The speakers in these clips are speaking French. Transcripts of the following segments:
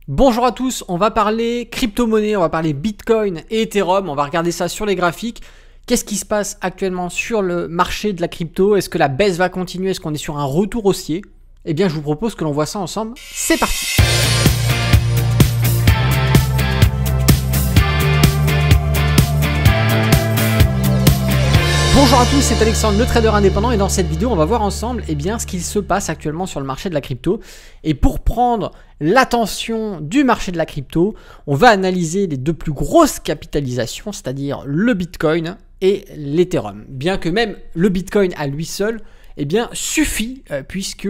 Bonjour à tous, on va parler crypto-monnaie, on va parler Bitcoin et Ethereum, on va regarder ça sur les graphiques. Qu'est-ce qui se passe actuellement sur le marché de la crypto? Est-ce que la baisse va continuer? Est-ce qu'on est sur un retour haussier? Eh bien, je vous propose que l'on voit ça ensemble. C'est parti! Bonjour à tous, c'est Alexandre, le trader indépendant, et dans cette vidéo, on va voir ensemble ce qu'il se passe actuellement sur le marché de la crypto. Et pour prendre l'attention du marché de la crypto, on va analyser les deux plus grosses capitalisations, c'est-à-dire le Bitcoin et l'Ethereum. Bien que même le Bitcoin à lui seul suffit, puisque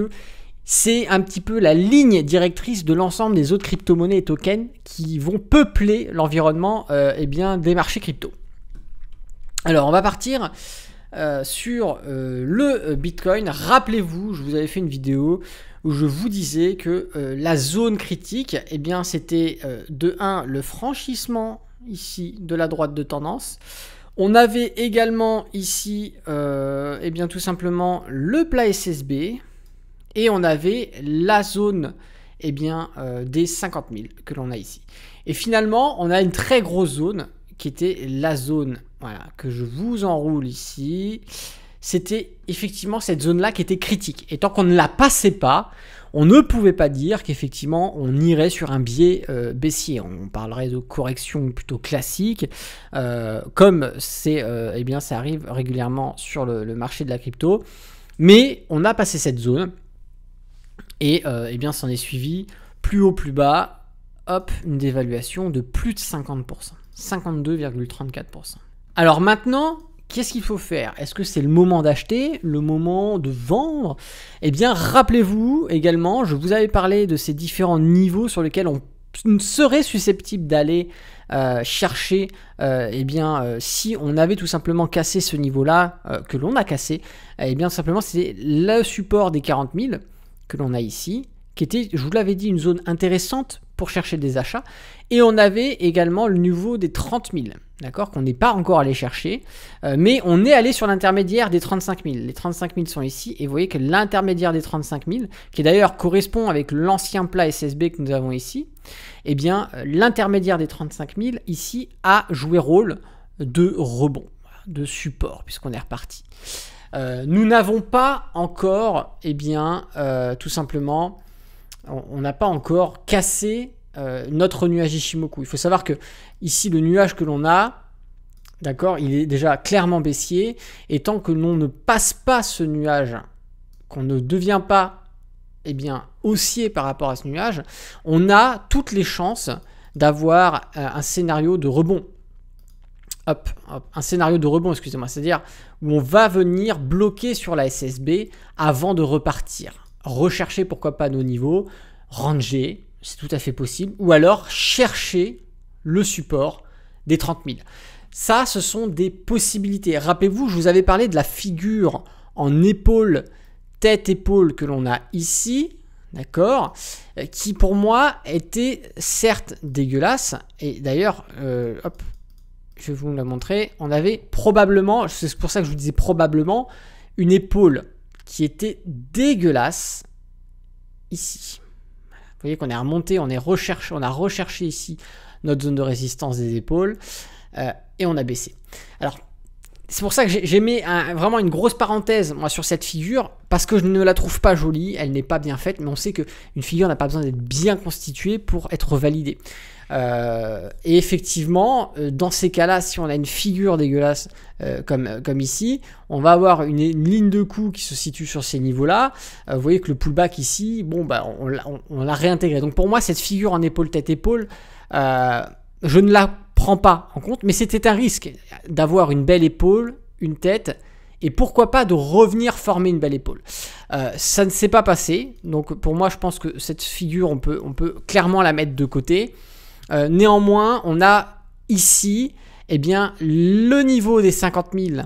c'est un petit peu la ligne directrice de l'ensemble des autres crypto-monnaies et tokens qui vont peupler l'environnement des marchés crypto. Alors, on va partir sur le Bitcoin. Rappelez-vous, je vous avais fait une vidéo où je vous disais que la zone critique, c'était de 1, le franchissement ici de la droite de tendance. On avait également ici, tout simplement le plat SSB. Et on avait la zone des 50 000 que l'on a ici. Et finalement, on a une très grosse zone qui était la zone que je vous enroule ici. C'était effectivement cette zone-là qui était critique. Et tant qu'on ne la passait pas, on ne pouvait pas dire qu'effectivement on irait sur un biais baissier. On parlerait de correction plutôt classique, comme ça arrive régulièrement sur le marché de la crypto. Mais on a passé cette zone et s'en est suivi plus haut, plus bas, hop, une dévaluation de plus de 50%. 52,34%. Alors maintenant, qu'est-ce qu'il faut faire? Est-ce que c'est le moment d'acheter, le moment de vendre? Rappelez-vous également, je vous avais parlé de ces différents niveaux sur lesquels on serait susceptible d'aller chercher si on avait tout simplement cassé ce niveau-là, que l'on a cassé, simplement c'est le support des 40 000 que l'on a ici, qui était, je vous l'avais dit, une zone intéressante pour chercher des achats. Et on avait également le niveau des 30 000, d'accord, qu'on n'est pas encore allé chercher, mais on est allé sur l'intermédiaire des 35 000. Les 35 000 sont ici, et vous voyez que l'intermédiaire des 35 000, qui d'ailleurs correspond avec l'ancien plat SSB que nous avons ici, l'intermédiaire des 35 000 ici a joué rôle de rebond, de support, puisqu'on est reparti. Nous n'avons pas encore, tout simplement, on n'a pas encore cassé notre nuage Ichimoku. Il faut savoir que ici, le nuage que l'on a, d'accord, il est déjà clairement baissier. Et tant que l'on ne passe pas ce nuage, qu'on ne devient pas haussier par rapport à ce nuage, on a toutes les chances d'avoir un scénario de rebond. Un scénario de rebond, excusez-moi, c'est-à-dire où on va venir bloquer sur la SSB avant de repartir. Rechercher pourquoi pas nos niveaux, ranger, c'est tout à fait possible, ou alors chercher le support des 30 000. Ça, ce sont des possibilités. Rappelez-vous, je vous avais parlé de la figure en épaule, tête-épaule que l'on a ici, d'accord, qui pour moi était certes dégueulasse, et d'ailleurs, je vais vous la montrer, on avait probablement, c'est pour ça que je vous disais probablement, une épaule qui était dégueulasse ici. Vous voyez qu'on est remonté, on a recherché ici notre zone de résistance des épaules et on a baissé. Alors, c'est pour ça que j'ai mis vraiment une grosse parenthèse moi, sur cette figure, parce que je ne la trouve pas jolie, elle n'est pas bien faite, mais on sait qu'une figure n'a pas besoin d'être bien constituée pour être validée. Et effectivement, dans ces cas-là, si on a une figure dégueulasse comme ici, on va avoir une ligne de coup qui se situe sur ces niveaux-là. Vous voyez que le pullback ici, on l'a réintégré. Donc pour moi, cette figure en épaule, tête-épaule, je ne la prends pas en compte, mais c'était un risque d'avoir une belle épaule, une tête, et pourquoi pas de revenir former une belle épaule. Ça ne s'est pas passé, donc pour moi, je pense que cette figure, on peut clairement la mettre de côté. Néanmoins, on a ici le niveau des 50 000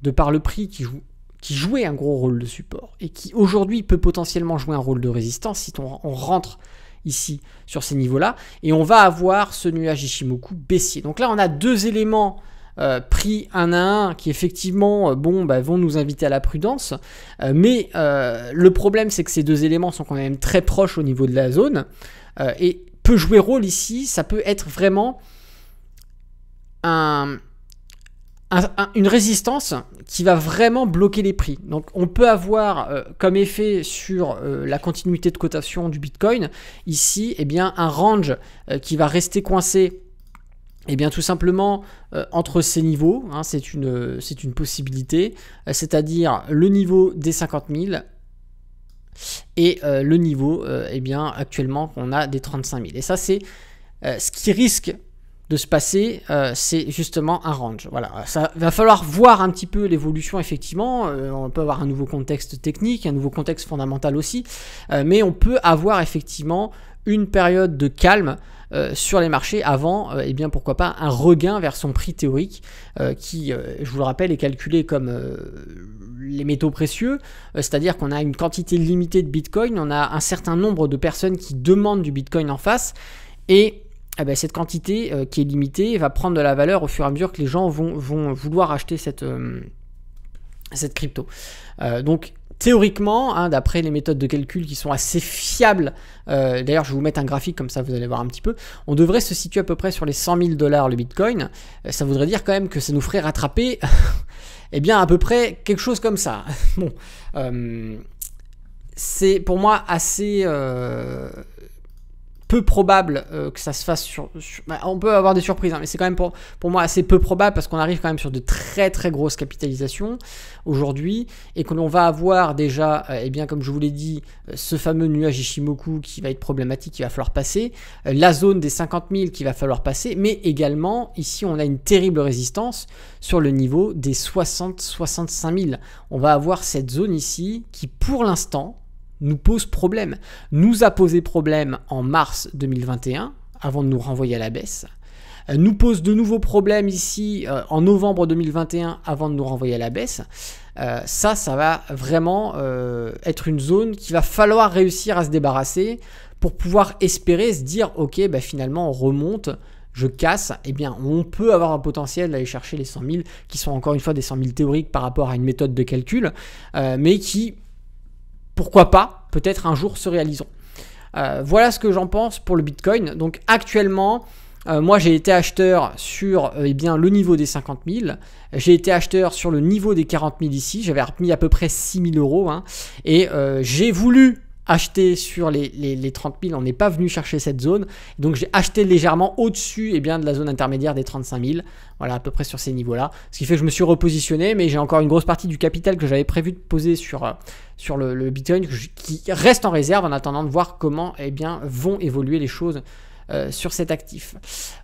de par le prix qui jouait un gros rôle de support et qui aujourd'hui peut potentiellement jouer un rôle de résistance si on rentre ici sur ces niveaux-là, et on va avoir ce nuage Ichimoku baissier. Donc là, on a deux éléments pris un à un qui effectivement vont nous inviter à la prudence, mais le problème c'est que ces deux éléments sont quand même très proches au niveau de la zone, et peut jouer rôle ici, ça peut être vraiment une résistance qui va vraiment bloquer les prix. Donc on peut avoir comme effet sur la continuité de cotation du Bitcoin, ici, eh bien, un range qui va rester coincé, eh bien, tout simplement entre ces niveaux, hein, c'est une possibilité, c'est-à-dire le niveau des 50 000 et le niveau eh bien, actuellement qu'on a des 35 000. Et ça, c'est ce qui risque de se passer, c'est justement un range. Voilà, ça va falloir voir un petit peu l'évolution, effectivement. On peut avoir un nouveau contexte technique, un nouveau contexte fondamental aussi, mais on peut avoir effectivement une période de calme sur les marchés avant, eh bien pourquoi pas un regain vers son prix théorique qui, je vous le rappelle, est calculé comme les métaux précieux, c'est-à-dire qu'on a une quantité limitée de Bitcoin, on a un certain nombre de personnes qui demandent du Bitcoin en face, et eh bien, cette quantité qui est limitée va prendre de la valeur au fur et à mesure que les gens vont vouloir acheter cette crypto. Donc théoriquement, hein, d'après les méthodes de calcul qui sont assez fiables, d'ailleurs je vais vous mettre un graphique comme ça vous allez voir un petit peu, on devrait se situer à peu près sur les 100 000 $ le Bitcoin. Ça voudrait dire quand même que ça nous ferait rattraper eh bien à peu près quelque chose comme ça. Bon, c'est pour moi assez peu probable que ça se fasse bah, on peut avoir des surprises, hein, mais c'est quand même pour moi assez peu probable parce qu'on arrive quand même sur de très très grosses capitalisations aujourd'hui et que l'on va avoir déjà, eh bien comme je vous l'ai dit, ce fameux nuage Ishimoku qui va être problématique, qu'il va falloir passer, la zone des 50 000 qu'il va falloir passer, mais également ici on a une terrible résistance sur le niveau des 60-65 000. On va avoir cette zone ici qui pour l'instant nous pose problème, nous a posé problème en mars 2021, avant de nous renvoyer à la baisse, nous pose de nouveaux problèmes ici en novembre 2021, avant de nous renvoyer à la baisse. Ça va vraiment être une zone qu'il va falloir réussir à se débarrasser pour pouvoir espérer se dire, ok, bah finalement on remonte, je casse, eh bien on peut avoir un potentiel d'aller chercher les 100 000, qui sont encore une fois des 100 000 théoriques par rapport à une méthode de calcul, mais qui, pourquoi pas, peut-être un jour se réaliseront. Voilà ce que j'en pense pour le Bitcoin. Donc actuellement, moi j'ai été acheteur sur eh bien, le niveau des 50 000. J'ai été acheteur sur le niveau des 40 000 ici. J'avais remis à peu près 6 000 €. Hein, et j'ai voulu acheter sur les 30 000. On n'est pas venu chercher cette zone. Donc j'ai acheté légèrement au-dessus eh bien, de la zone intermédiaire des 35 000. Voilà, à peu près sur ces niveaux-là. Ce qui fait que je me suis repositionné, mais j'ai encore une grosse partie du capital que j'avais prévu de poser sur le Bitcoin qui reste en réserve en attendant de voir comment eh bien, vont évoluer les choses sur cet actif.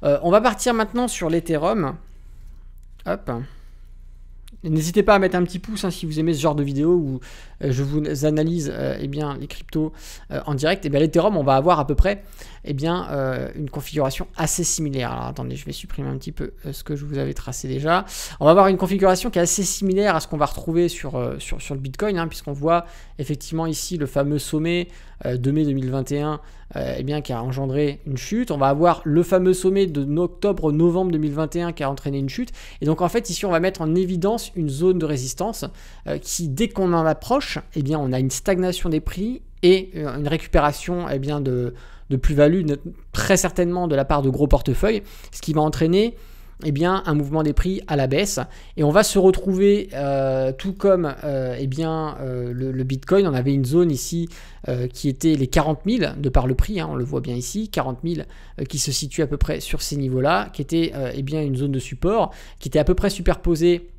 On va partir maintenant sur l'Ethereum. Hop. N'hésitez pas à mettre un petit pouce hein, si vous aimez ce genre de vidéo où je vous analyse eh bien, les cryptos en direct. Et bien l'Ethereum, on va avoir à peu près eh bien, une configuration assez similaire. Alors attendez, je vais supprimer un petit peu ce que je vous avais tracé déjà. On va avoir une configuration qui est assez similaire à ce qu'on va retrouver sur le Bitcoin, hein, puisqu'on voit effectivement ici le fameux sommet de mai 2021 eh bien, qui a engendré une chute. On va avoir le fameux sommet de octobre-novembre 2021 qui a entraîné une chute. Et donc en fait ici on va mettre en évidence une zone de résistance qui dès qu'on en approche, eh bien, on a une stagnation des prix et une récupération eh bien, de plus-value très certainement de la part de gros portefeuilles, ce qui va entraîner eh bien, un mouvement des prix à la baisse et on va se retrouver tout comme eh bien, le Bitcoin. On avait une zone ici qui était les 40 000 de par le prix, hein, on le voit bien ici, 40 000 qui se situe à peu près sur ces niveaux-là, qui était eh bien, une zone de support qui était à peu près superposée.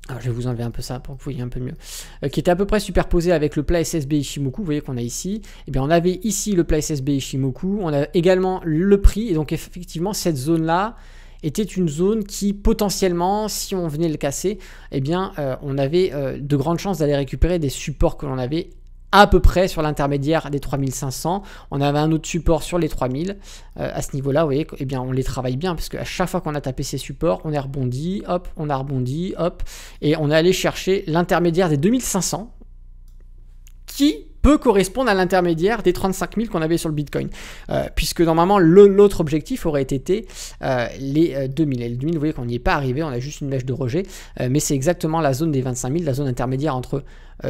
Alors, je vais vous enlever un peu ça pour que vous voyez un peu mieux. Qui était à peu près superposé avec le plat SSB Ishimoku. Vous voyez qu'on a ici. Eh bien, on avait ici le plat SSB Ishimoku. On a également le prix. Et donc, effectivement, cette zone-là était une zone qui, potentiellement, si on venait le casser, eh bien, on avait de grandes chances d'aller récupérer des supports que l'on avait à peu près sur l'intermédiaire des 3500. On avait un autre support sur les 3000 à ce niveau là. Vous voyez, eh bien, on les travaille bien parce qu'à chaque fois qu'on a tapé ces supports, on est rebondi, hop, on a rebondi, hop, et on est allé chercher l'intermédiaire des 2500 qui peut correspondre à l'intermédiaire des 35 000 qu'on avait sur le Bitcoin, puisque normalement l'autre objectif aurait été les 2000. Et les 2000, vous voyez qu'on n'y est pas arrivé, on a juste une mèche de rejet, mais c'est exactement la zone des 25 000, la zone intermédiaire entre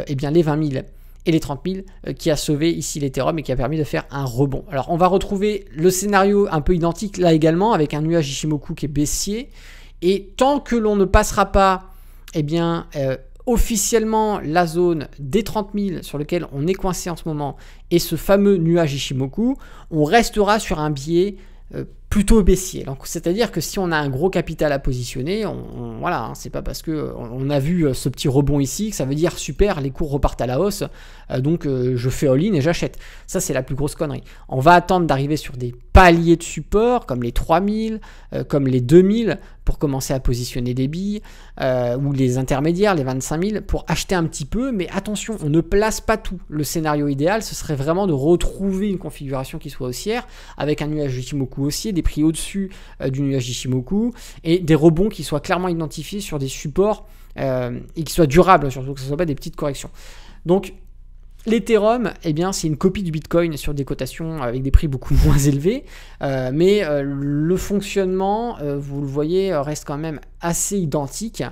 eh bien, les 20 000 et les 30 000 qui a sauvé ici l'Ethereum et qui a permis de faire un rebond. Alors on va retrouver le scénario un peu identique là également avec un nuage Ichimoku qui est baissier. Et tant que l'on ne passera pas eh bien, officiellement la zone des 30 000 sur lequel on est coincé en ce moment et ce fameux nuage Ichimoku, on restera sur un biais plutôt baissier. Donc c'est-à-dire que si on a un gros capital à positionner, voilà, hein, c'est pas parce que on a vu ce petit rebond ici que ça veut dire super, les cours repartent à la hausse, donc je fais all-in et j'achète. Ça c'est la plus grosse connerie. On va attendre d'arriver sur des paliers de support comme les 3000, comme les 2000 pour commencer à positionner des billes, ou les intermédiaires, les 25 000 pour acheter un petit peu, mais attention, on ne place pas tout. Le scénario idéal, ce serait vraiment de retrouver une configuration qui soit haussière avec un nuage Ichimoku haussier, des prix au-dessus du nuage Ichimoku et des rebonds qui soient clairement identifiés sur des supports et qui soient durables, surtout que ce ne soient pas des petites corrections. Donc l'Ethereum, eh bien, c'est une copie du Bitcoin sur des cotations avec des prix beaucoup moins élevés, mais le fonctionnement, vous le voyez, reste quand même assez identique.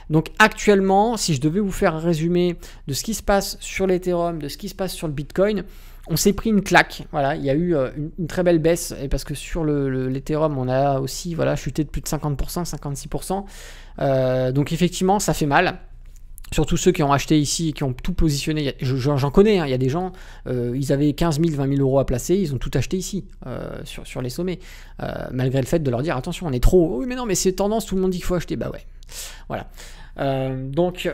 Donc actuellement, si je devais vous faire un résumé de ce qui se passe sur l'Ethereum, de ce qui se passe sur le Bitcoin, on s'est pris une claque. Voilà, il y a eu une très belle baisse et parce que sur l'Ethereum, on a aussi chuté de plus de 50%, 56%. Donc effectivement, ça fait mal. Surtout ceux qui ont acheté ici et qui ont tout positionné, j'en connais, hein, il y a des gens, ils avaient 15 000, 20 000 euros à placer, ils ont tout acheté ici, sur les sommets, malgré le fait de leur dire, attention, on est trop, oui mais non, mais c'est tendance, tout le monde dit qu'il faut acheter, bah ouais, voilà. Donc,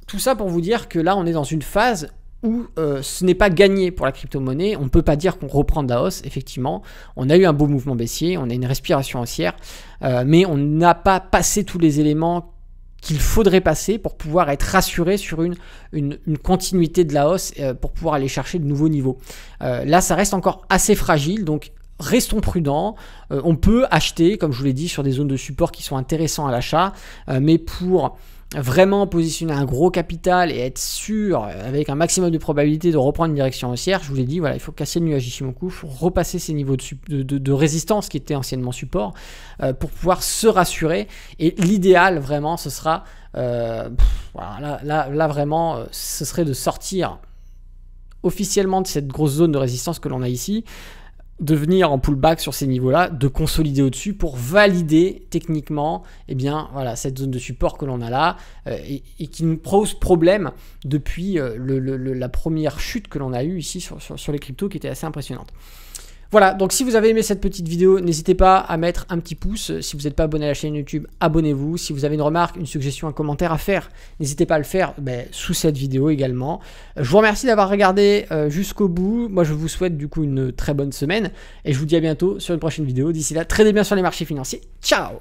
tout ça pour vous dire que là, on est dans une phase où ce n'est pas gagné pour la crypto-monnaie, on ne peut pas dire qu'on reprend de la hausse, effectivement, on a eu un beau mouvement baissier, on a une respiration haussière, mais on n'a pas passé tous les éléments qu'il faudrait passer pour pouvoir être rassuré sur une continuité de la hausse pour pouvoir aller chercher de nouveaux niveaux. Là, ça reste encore assez fragile, donc restons prudents. On peut acheter, comme je vous l'ai dit, sur des zones de support qui sont intéressantes à l'achat, mais pour vraiment positionner un gros capital et être sûr, avec un maximum de probabilité de reprendre une direction haussière, je vous l'ai dit, voilà, il faut casser le nuage Ichimoku, il faut repasser ces niveaux de résistance qui étaient anciennement support pour pouvoir se rassurer. Et l'idéal, vraiment, ce sera, voilà, là vraiment, ce serait de sortir officiellement de cette grosse zone de résistance que l'on a ici, de venir en pullback sur ces niveaux-là, de consolider au-dessus pour valider techniquement eh bien, voilà, cette zone de support que l'on a là et qui nous pose problème depuis la première chute que l'on a eue ici sur les cryptos qui était assez impressionnante. Voilà, donc si vous avez aimé cette petite vidéo, n'hésitez pas à mettre un petit pouce. Si vous n'êtes pas abonné à la chaîne YouTube, abonnez-vous. Si vous avez une remarque, une suggestion, un commentaire à faire, n'hésitez pas à le faire sous cette vidéo également. Je vous remercie d'avoir regardé jusqu'au bout. Moi, je vous souhaite du coup une très bonne semaine et je vous dis à bientôt sur une prochaine vidéo. D'ici là, tradez bien sur les marchés financiers. Ciao!